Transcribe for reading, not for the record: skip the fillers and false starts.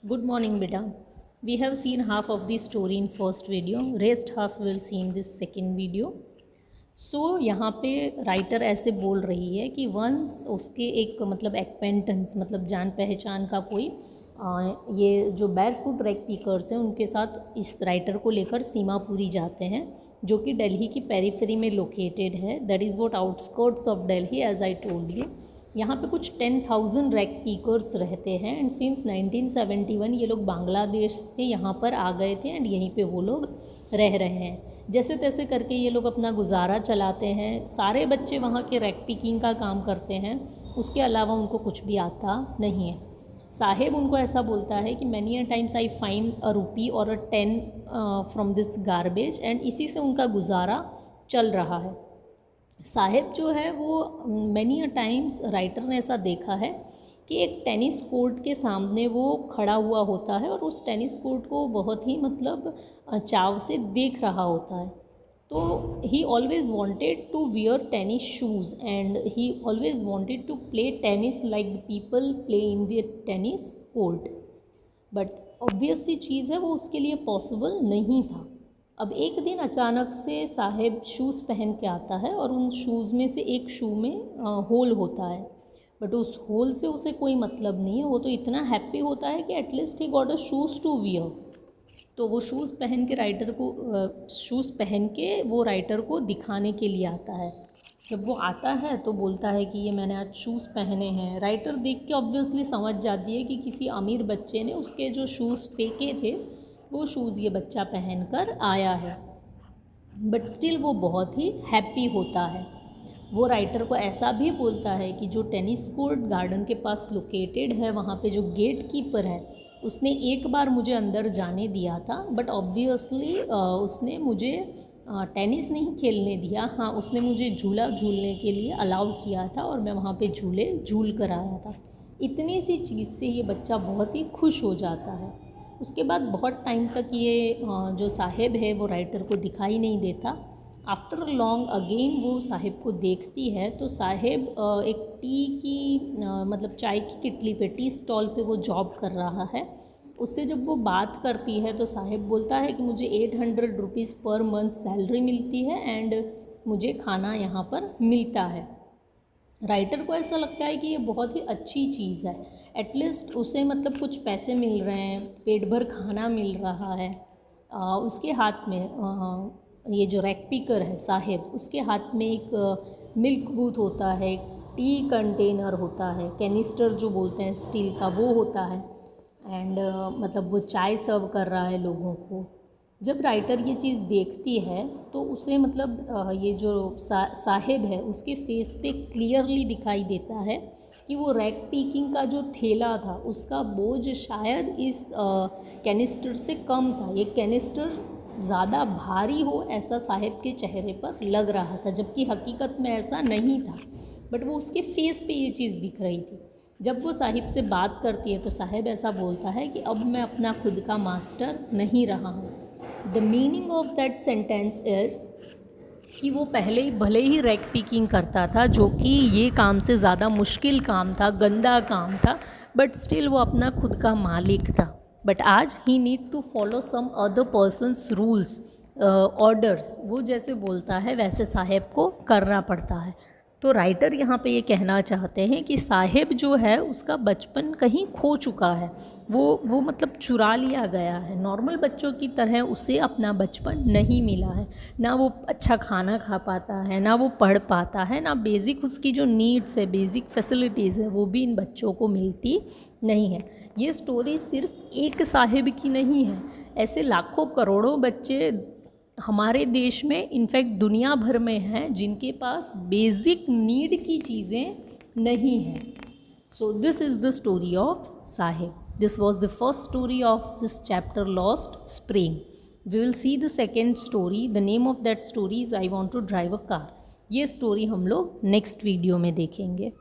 Good morning, beta. We have seen half of the story in first video. Rest half we'll see in this second video. सो यहाँ पे writer ऐसे बोल रही है कि once उसके एक मतलब एक्वेंटेंस मतलब जान पहचान का कोई ये जो बैरफुट रैग पीकर्स हैं उनके साथ इस राइटर को लेकर सीमापुरी जाते हैं जो कि दिल्ली की पेरिफेरी में लोकेटेड है. That is what outskirts of Delhi as I told you. यहाँ पे कुछ 10,000 रैग पीकर्स रहते हैं एंड सिंस 1971 ये लोग बांग्लादेश से यहाँ पर आ गए थे एंड यहीं पे वो लोग रह रहे हैं. जैसे तैसे करके ये लोग अपना गुजारा चलाते हैं. सारे बच्चे वहाँ के रैग पिकिंग का काम करते हैं, उसके अलावा उनको कुछ भी आता नहीं है. साहेब उनको ऐसा बोलता है कि many a times I find a rupee और a 10 from this garbage and इसी से उनका गुजारा चल रहा है. साहेब जो है वो मैनी अ टाइम्स राइटर ने ऐसा देखा है कि एक टेनिस कोर्ट के सामने वो खड़ा हुआ होता है और उस टेनिस कोर्ट को बहुत ही मतलब चाव से देख रहा होता है. तो he always wanted to wear tennis shoes and he always wanted to play tennis like the people play in the tennis court. But obvious सी चीज़ है वो उसके लिए पॉसिबल नहीं था. अब एक दिन अचानक से साहेब शूज़ पहन के आता है और उन शूज़ में से एक शू में होल होता है. बट उस होल से उसे कोई मतलब नहीं है. वो तो इतना हैप्पी होता है कि at least he got a shoes to wear. तो वो शूज़ पहन के वो राइटर को दिखाने के लिए आता है. जब वो आता है तो बोलता है कि ये मैंने आज शूज़ पहने हैं. राइटर देख के ऑब्वियसली समझ जाती है कि किसी अमीर बच्चे ने उसके जो शूज़ फेंके थे वो शूज़ ये बच्चा पहन कर आया है. बट स्टिल वो बहुत ही हैप्पी होता है. वो राइटर को ऐसा भी बोलता है कि जो टेनिस कोर्ट गार्डन के पास लोकेटेड है वहाँ पे जो गेट कीपर है उसने एक बार मुझे अंदर जाने दिया था बट ऑब्वियसली उसने मुझे टेनिस नहीं खेलने दिया. हाँ, उसने मुझे झूला झूलने के लिए अलाउ किया था और मैं वहाँ पे झूले झूल कर आया था. इतनी सी चीज़ से ये बच्चा बहुत ही खुश हो जाता है. उसके बाद बहुत टाइम तक ये जो साहेब है वो राइटर को दिखाई नहीं देता. आफ्टर लॉन्ग अगेन वो साहेब को देखती है तो साहेब एक टी की मतलब चाय की किटली पे टी स्टॉल पे वो जॉब कर रहा है. उससे जब वो बात करती है तो साहेब बोलता है कि मुझे 800 रुपीज़ पर मंथ सैलरी मिलती है एंड मुझे खाना यहाँ पर मिलता है. राइटर को ऐसा लगता है कि ये बहुत ही अच्छी चीज़ है. एटलीस्ट उसे मतलब कुछ पैसे मिल रहे हैं, पेट भर खाना मिल रहा है. उसके हाथ में ये जो रैग पिकर है साहेब उसके हाथ में एक मिल्क बूथ होता है, एक टी कंटेनर होता है, कैनिस्टर जो बोलते हैं स्टील का वो होता है एंड मतलब वो चाय सर्व कर रहा है लोगों को. जब राइटर ये चीज़ देखती है तो उसे मतलब ये जो साहेब है उसके फेस पे क्लियरली दिखाई देता है कि वो रैग पीकिंग का जो थैला था उसका बोझ शायद इस कैनिस्टर से कम था. ये कैनिस्टर ज़्यादा भारी हो ऐसा साहेब के चेहरे पर लग रहा था जबकि हकीकत में ऐसा नहीं था. बट वो उसके फेस पे ये चीज़ दिख रही थी. जब वो साहिब से बात करती है तो साहेब ऐसा बोलता है कि अब मैं अपना खुद का मास्टर नहीं रहा हूँ. The meaning of that sentence is कि वो पहले ही भले ही रैग पिकिंग करता था जो कि ये काम से ज़्यादा मुश्किल काम था, गंदा काम था, बट स्टिल वो अपना खुद का मालिक था. बट आज he need to follow some other persons rules orders. वो जैसे बोलता है वैसे साहेब को करना पड़ता है. तो राइटर यहाँ पे ये कहना चाहते हैं कि साहेब जो है उसका बचपन कहीं खो चुका है. वो मतलब चुरा लिया गया है. नॉर्मल बच्चों की तरह उसे अपना बचपन नहीं मिला है. ना वो अच्छा खाना खा पाता है, ना वो पढ़ पाता है, ना बेसिक उसकी जो नीड्स है, बेसिक फैसिलिटीज़ है वो भी इन बच्चों को मिलती नहीं है. ये स्टोरी सिर्फ एक साहेब की नहीं है. ऐसे लाखों करोड़ों बच्चे हमारे देश में इनफैक्ट दुनिया भर में हैं जिनके पास बेसिक नीड की चीज़ें नहीं हैं. So this is the story of Saheb. This was the first story of this chapter lost spring. We will see the second story. The name of that story is I want to drive a car. ये story हम लोग next video में देखेंगे.